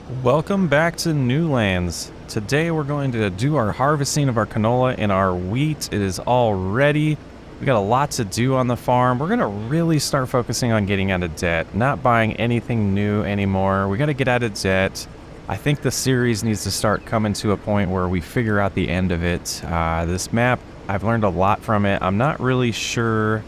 Welcome back to Newlands. Today we're going to do our harvesting of our canola and our wheat. It is all ready. We got a lot to do on the farm. We're going to really start focusing on getting out of debt, not buying anything new anymore. We got to get out of debt. I think the series needs to start coming to a point where we figure out the end of it. This map, I've learned a lot from it. I'm not really sure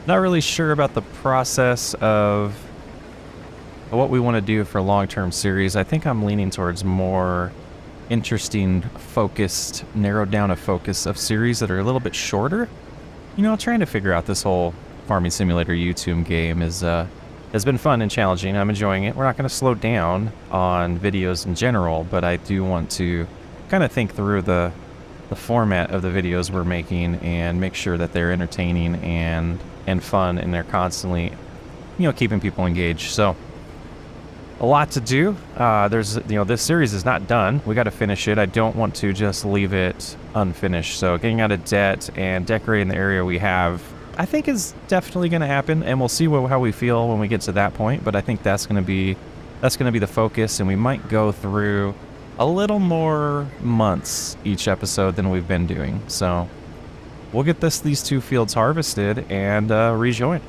about the process of what we want to do for a long-term series. I think I'm leaning towards more interesting, focused, narrowed down a focus of series that are a little bit shorter. You know, trying to figure out this whole farming simulator YouTube game has been fun and challenging. I'm enjoying it. We're not going to slow down on videos in general, but I do want to kind of think through the format of the videos we're making and make sure that they're entertaining and fun, and they're constantly, you know, keeping people engaged. So a lot to do. This series is not done. We got to finish it. I don't want to just leave it unfinished. So getting out of debt and decorating the area we have, I think is definitely going to happen, and we'll see how we feel when we get to that point. But I think that's going to be the focus, and we might go through a little more months each episode than we've been doing. So we'll get these two fields harvested and rejoin.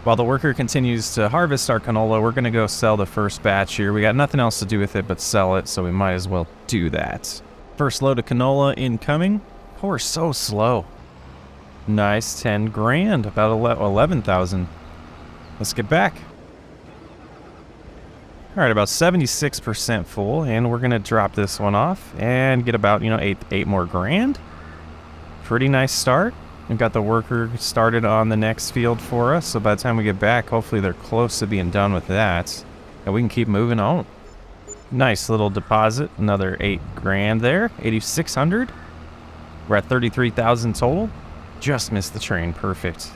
While the worker continues to harvest our canola, we're going to go sell the first batch here. We got nothing else to do with it but sell it, so we might as well do that. First load of canola incoming. Oh, we're so slow. Nice, 10 grand, about 11,000. Let's get back. All right, about 76% full, and we're going to drop this one off and get about, eight more grand. Pretty nice start. We've got the worker started on the next field for us, so by the time we get back, hopefully they're close to being done with that, and we can keep moving on. Nice little deposit, another 8 grand there, 8,600. We're at 33,000 total. Just missed the train, perfect.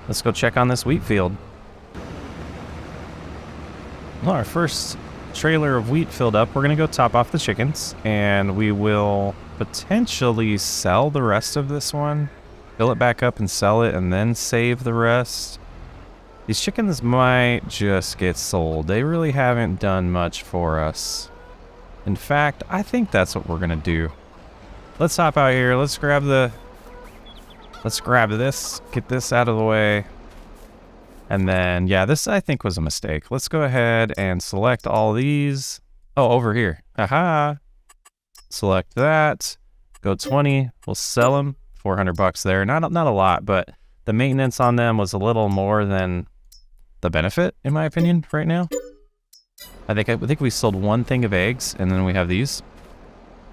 Let's go check on this wheat field. Well, our first trailer of wheat filled up. We're going to go top off the chickens, and we will potentially sell the rest of this one. Fill it back up and sell it, and then save the rest. These chickens might just get sold. They really haven't done much for us. In fact, I think that's what we're gonna do. Let's hop out here. Let's grab this. Get this out of the way. And then, yeah, this I think was a mistake. Let's go ahead and select all these. Oh, over here. Haha. Select that. Go 20. We'll sell them. 400 bucks there. Not a lot, but the maintenance on them was a little more than the benefit, in my opinion, right now. I think we sold one thing of eggs, and then we have these.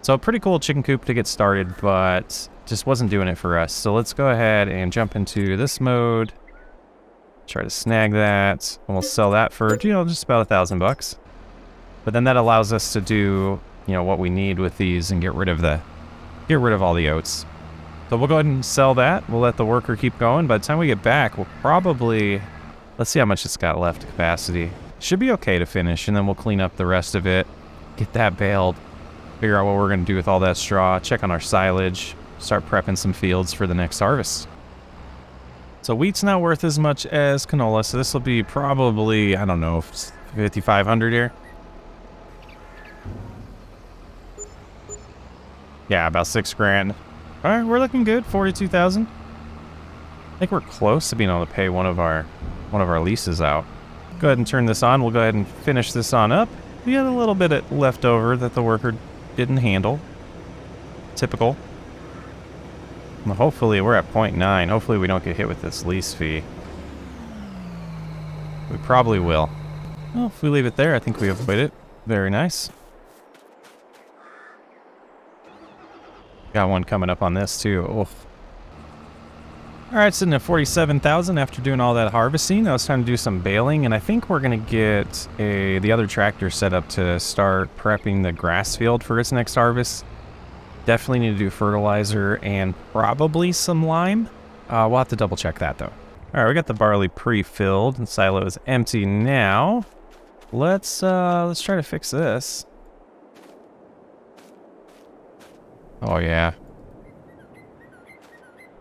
So a pretty cool chicken coop to get started, but just wasn't doing it for us. So let's go ahead and jump into this mode. Try to snag that, and we'll sell that for, you know, just about $1,000 bucks. But then that allows us to do, you know, what we need with these and get rid of all the oats. So we'll go ahead and sell that. We'll let the worker keep going. By the time we get back, we'll probably, let's see how much it's got left capacity. Should be okay to finish, and then we'll clean up the rest of it, get that baled, figure out what we're gonna do with all that straw, check on our silage, start prepping some fields for the next harvest. So wheat's not worth as much as canola, so this will be probably, I don't know, 5,500 here. Yeah, about 6 grand. All right, we're looking good. 42,000. I think we're close to being able to pay one of our leases out. Go ahead and turn this on. We'll go ahead and finish this on up. We had a little bit left over that the worker didn't handle. Typical. Well, hopefully we're at 0.9. Hopefully we don't get hit with this lease fee. We probably will. Well, if we leave it there, I think we avoid it. Very nice. Got one coming up on this too. Oof. All right, sitting at 47,000 after doing all that harvesting. Now it's time to do some baling, and I think we're gonna get the other tractor set up to start prepping the grass field for its next harvest. Definitely need to do fertilizer and probably some lime. We'll have to double check that though. All right, we got the barley pre-filled and silo is empty now. Let's try to fix this. Oh yeah.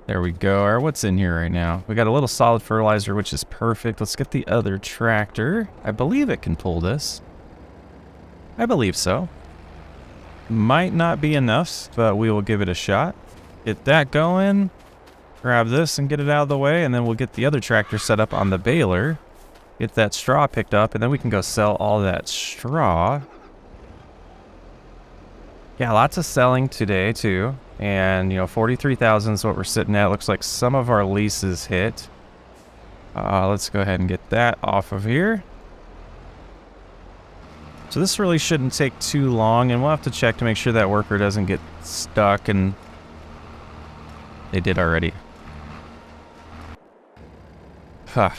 There we go. All right, what's in here right now? We got a little solid fertilizer, which is perfect. Let's get the other tractor. I believe it can pull this. I believe so. Might not be enough, but we will give it a shot. Get that going. Grab this and get it out of the way, and then we'll get the other tractor set up on the baler. Get that straw picked up, and then we can go sell all that straw. Yeah, lots of selling today, too. And, you know, 43,000 is what we're sitting at. Looks like some of our leases hit. Let's go ahead and get that off of here. So this really shouldn't take too long, and we'll have to check to make sure that worker doesn't get stuck, and they did already. Huh.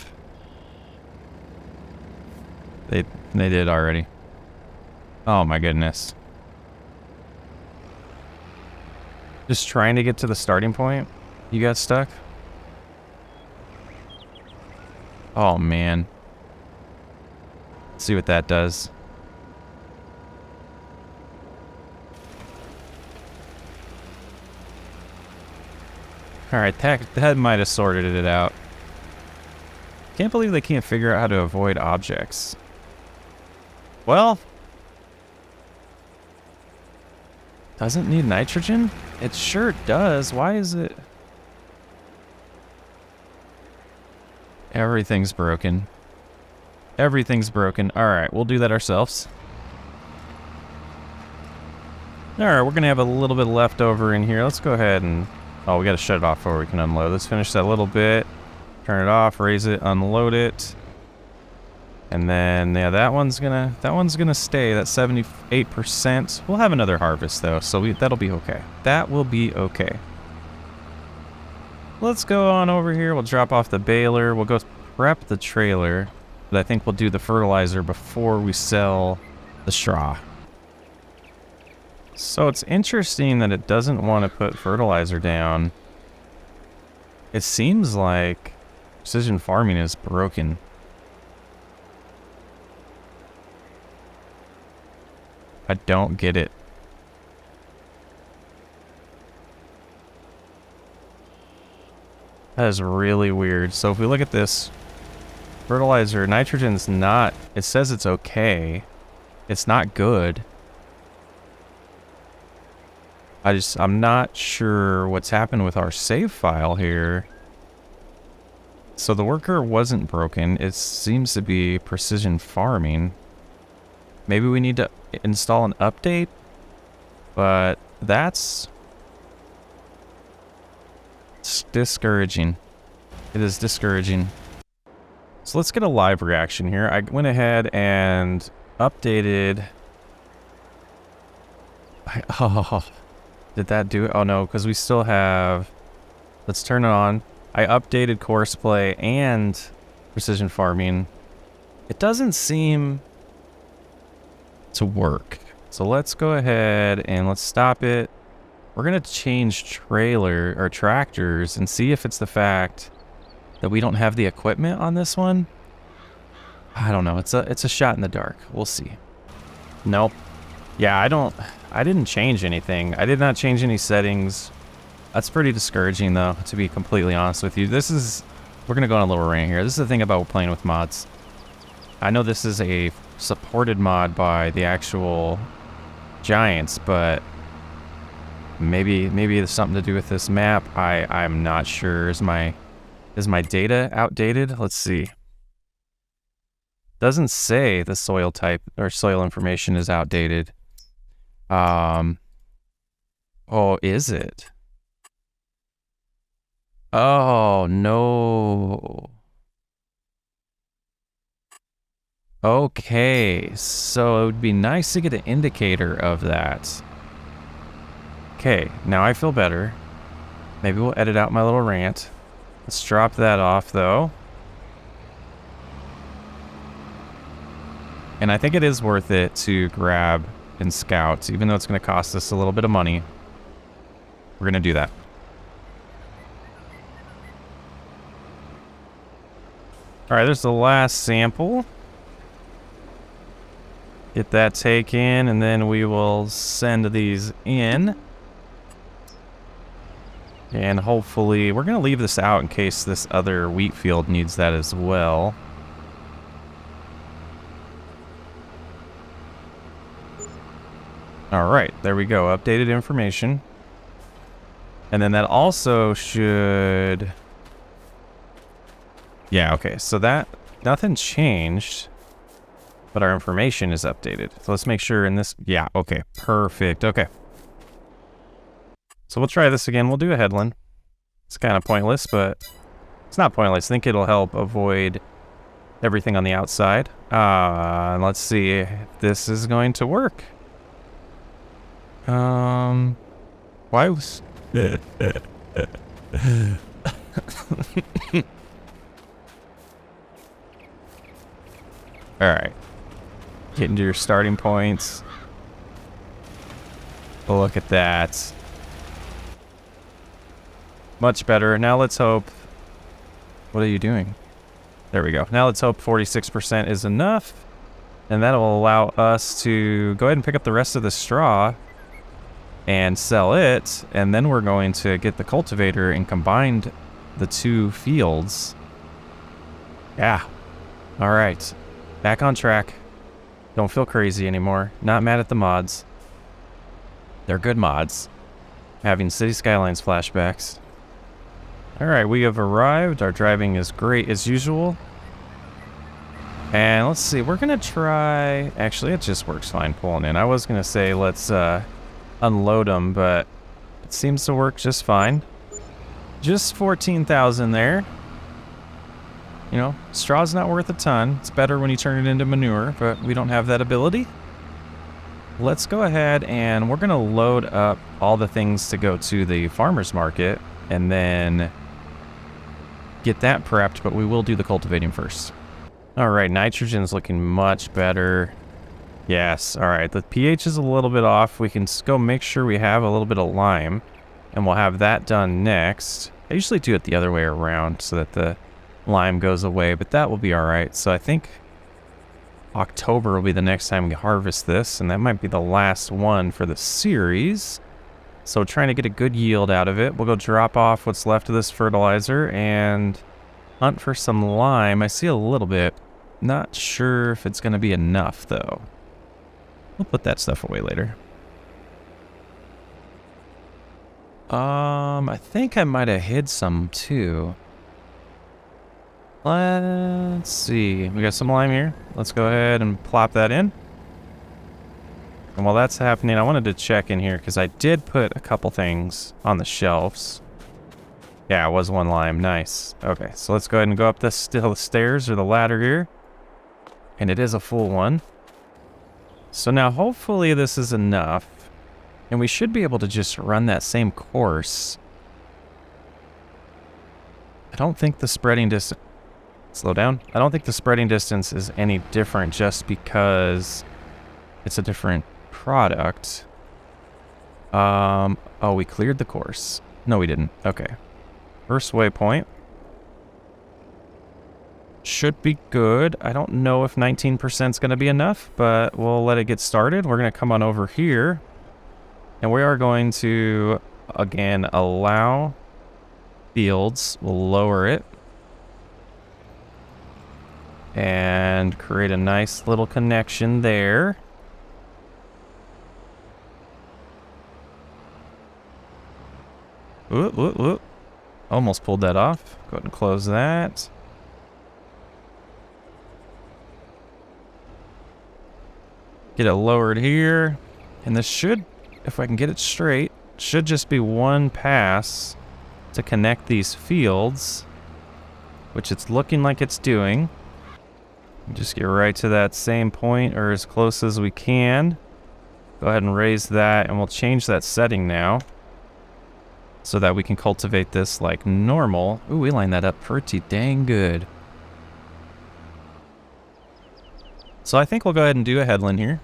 They did already. Oh my goodness. Just trying to get to the starting point. You got stuck? Oh man. Let's see what that does. Alright, that might have sorted it out. Can't believe they can't figure out how to avoid objects. Well, doesn't need nitrogen? It sure does. Why is it? Everything's broken. Everything's broken. Alright, we'll do that ourselves. Alright, we're going to have a little bit left over in here. Let's go ahead and... Oh, we got to shut it off before we can unload. Let's finish that little bit. Turn it off, raise it, unload it. And then, yeah, that one's gonna stay, that 78%. We'll have another harvest, though, so that'll be okay. That will be okay. Let's go on over here. We'll drop off the baler. We'll go prep the trailer. But I think we'll do the fertilizer before we sell the straw. So it's interesting that it doesn't want to put fertilizer down. It seems like precision farming is broken. I don't get it. That is really weird. So if we look at this, Fertilizer, nitrogen's not, it says it's okay. It's not good. I'm not sure what's happened with our save file here. So the worker wasn't broken. It seems to be precision farming. Maybe we need to install an update, but it's discouraging. It is discouraging. So let's get a live reaction here. I went ahead and updated. Oh, did that do it? Oh no, because we still have. Let's turn it on. I updated course play and precision farming. It doesn't seem to work. So let's go ahead and let's stop it. We're gonna change tractors and see if it's the fact that we don't have the equipment on this one. I don't know. It's a shot in the dark. We'll see. Nope. Yeah, I didn't change anything. I did not change any settings. That's pretty discouraging though, to be completely honest with you. We're gonna go on a little rant here. This is the thing about playing with mods. I know this is a supported mod by the actual Giants, but maybe there's something to do with this map. I'm not sure. Is my data outdated? Let's see. Doesn't say the soil type or soil information is outdated. Oh, is it? Oh, no. Okay, so it would be nice to get an indicator of that. Okay, now I feel better. Maybe we'll edit out my little rant. Let's drop that off, though. And I think it is worth it to grab and scout, even though it's going to cost us a little bit of money. We're going to do that. All right, there's the last sample. Get that taken, and then we will send these in. And hopefully, we're going to leave this out in case this other wheat field needs that as well. All right, there we go. Updated information. And then that also should... Yeah, okay, so that... Nothing changed, but our information is updated. So let's make sure in this... Yeah, okay, perfect, okay. So we'll try this again. We'll do a headland. It's kind of pointless, but it's not pointless. I think it'll help avoid everything on the outside. Let's see if this is going to work. Why was... Alright. Get into your starting points. Look at that. Much better. Now let's hope... What are you doing? There we go. Now let's hope 46% is enough. And that'll allow us to go ahead and pick up the rest of the straw and sell it. And then we're going to get the cultivator and combine the two fields. Yeah. Alright. Back on track. Don't feel crazy anymore. Not mad at the mods. They're good mods. Having City Skylines flashbacks. Alright, we have arrived. Our driving is great as usual. And let's see, we're gonna try... Actually, it just works fine pulling in. I was gonna say let's unload them, but it seems to work just fine. Just 14,000 there. You know, straw's not worth a ton. It's better when you turn it into manure, but we don't have that ability. Let's go ahead and we're gonna load up all the things to go to the farmer's market and then get that prepped, but we will do the cultivating first. All right, nitrogen's looking much better. Yes, all right, the pH is a little bit off. We can go make sure we have a little bit of lime, and we'll have that done next. I usually do it the other way around so that the lime goes away, but that will be all right. So I think October will be the next time we harvest this, and that might be the last one for the series. So trying to get a good yield out of it. We'll go drop off what's left of this fertilizer, and hunt for some lime. I see a little bit. Not sure if it's going to be enough, though. We'll put that stuff away later. I think I might have hid some, too. Let's see. We got some lime here. Let's go ahead and plop that in. And while that's happening, I wanted to check in here because I did put a couple things on the shelves. Yeah, it was one lime. Nice. Okay, so let's go ahead and go up the stairs or the ladder here. And it is a full one. So now hopefully this is enough. And we should be able to just run that same course. I don't think the spreading distance... Slow down. I don't think the spreading distance is any different just because it's a different product. Oh, we cleared the course. No, we didn't. Okay. First waypoint. Should be good. I don't know if 19% is going to be enough, but we'll let it get started. We're going to come on over here. And we are going to, again, allow fields. We'll lower it. And create a nice little connection there. Whoop, whoop, whoop. Almost pulled that off. Go ahead and close that. Get it lowered here. And this should, if I can get it straight, should just be one pass to connect these fields, which it's looking like it's doing. Just get right to that same point or as close as we can. Go ahead and raise that, and we'll change that setting now so that we can cultivate this like normal. Ooh, we lined that up pretty dang good. So I think we'll go ahead and do a headland here.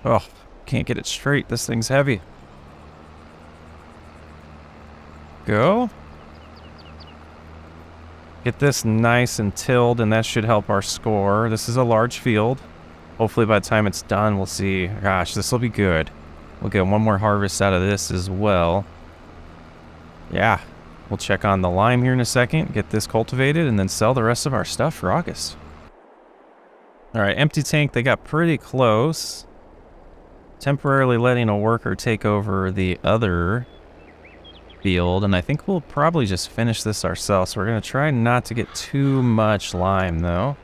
Oh, can't get it straight. This thing's heavy. Go. Get this nice and tilled, and that should help our score. This is a large field. Hopefully by the time it's done, we'll see. Gosh, this will be good. We'll get one more harvest out of this as well. Yeah, we'll check on the lime here in a second, get this cultivated, and then sell the rest of our stuff for August. All right, empty tank, they got pretty close. Temporarily letting a worker take over the other field, and I think we'll probably just finish this ourselves. We're going to try not to get too much lime, though.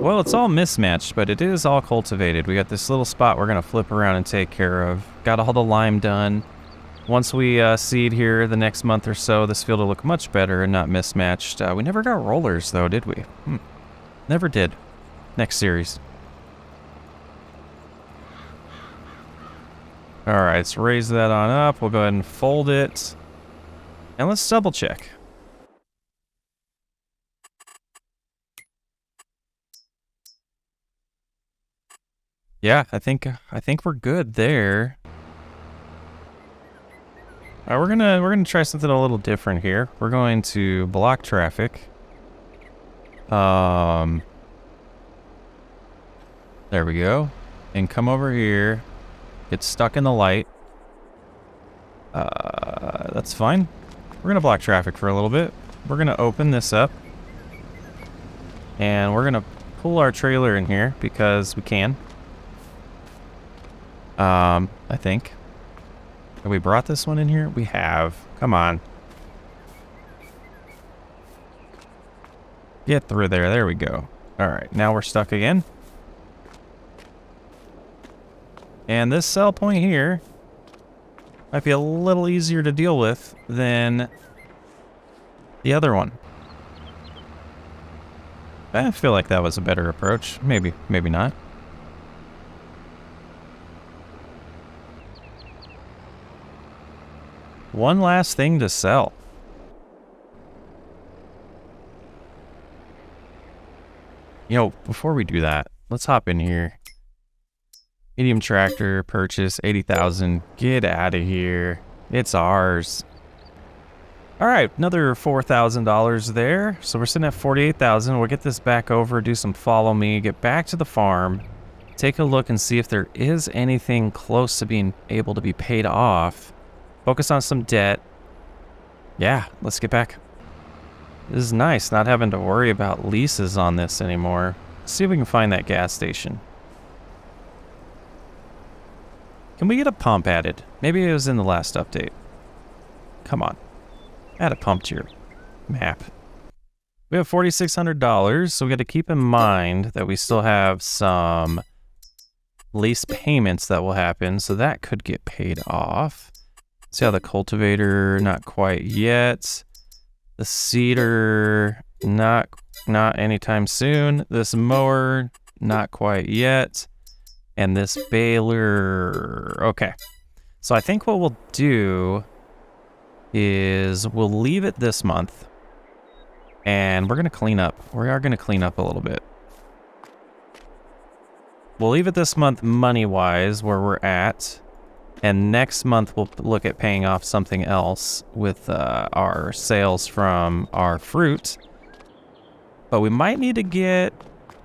Well, it's all mismatched, but it is all cultivated. We got this little spot we're going to flip around and take care of. Got all the lime done. Once we seed here the next month or so, this field will look much better and not mismatched. We never got rollers, though, did we? Never did. Next series. All right, let's raise that on up. We'll go ahead and fold it. And let's double check. Yeah, I think we're good there. All right, we're gonna try something a little different here. We're going to block traffic. There we go. And come over here. Get stuck in the light. That's fine. We're gonna block traffic for a little bit. We're gonna open this up. And we're gonna pull our trailer in here because we can. I think. Have we brought this one in here? We have. Come on. Get through there. There we go. All right, now we're stuck again. And this sell point here might be a little easier to deal with than the other one. I feel like that was a better approach. Maybe, maybe not. One last thing to sell. You know, before we do that, let's hop in here. Medium tractor, purchase, 80,000. Get out of here. It's ours. All right, another $4,000 there. So we're sitting at 48,000. We'll get this back over, do some follow me, get back to the farm, take a look and see if there is anything close to being able to be paid off. Focus on some debt. Yeah, let's get back. This is nice, not having to worry about leases on this anymore. Let's see if we can find that gas station. Can we get a pump added? Maybe it was in the last update. Come on. Add a pump to your map. We have $4,600, so we got to keep in mind that we still have some lease payments that will happen, so that could get paid off. See how the cultivator, not quite yet. The seeder, not anytime soon. This mower, not quite yet. And this baler, okay. So I think what we'll do is we'll leave it this month. And we're gonna clean up. We are gonna clean up a little bit. We'll leave it this month money-wise where we're at. And next month, we'll look at paying off something else with our sales from our fruit. But we might need to get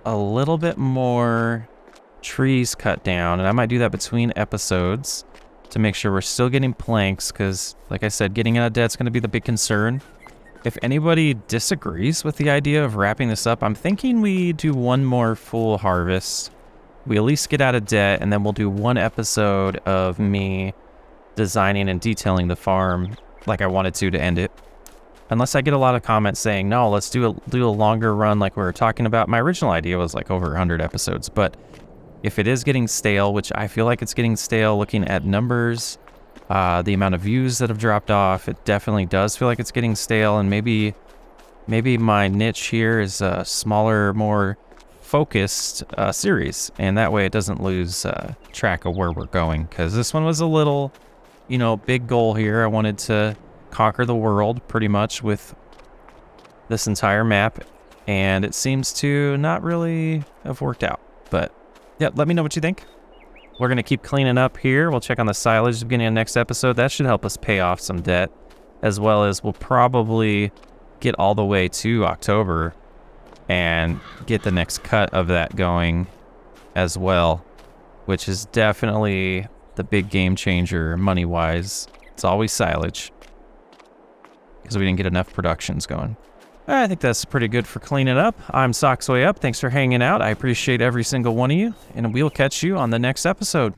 a little bit more trees cut down. And I might do that between episodes to make sure we're still getting planks. Because, like I said, getting out of debt's going to be the big concern. If anybody disagrees with the idea of wrapping this up, I'm thinking we do one more full harvest. We at least get out of debt, and then we'll do one episode of me designing and detailing the farm like I wanted to end it. Unless I get a lot of comments saying, no, let's do a longer run like we were talking about. My original idea was like over 100 episodes, but if it is getting stale, which I feel like it's getting stale looking at numbers, the amount of views that have dropped off, it definitely does feel like it's getting stale, and maybe my niche here is a smaller, more focused series, and that way it doesn't lose track of where we're going, because this one was a little, you know, big goal here. I wanted to conquer the world pretty much with this entire map, and it seems to not really have worked out. But yeah, let me know what you think. We're gonna keep cleaning up here. We'll check on the silage at the beginning of the next episode. That should help us pay off some debt, as well as we'll probably get all the way to October and get the next cut of that going as well, which is definitely the big game changer money-wise. It's always silage, because we didn't get enough productions going. I think that's pretty good for cleaning up. I'm Socksway Up. Thanks for hanging out. I appreciate every single one of you, and we'll catch you on the next episode.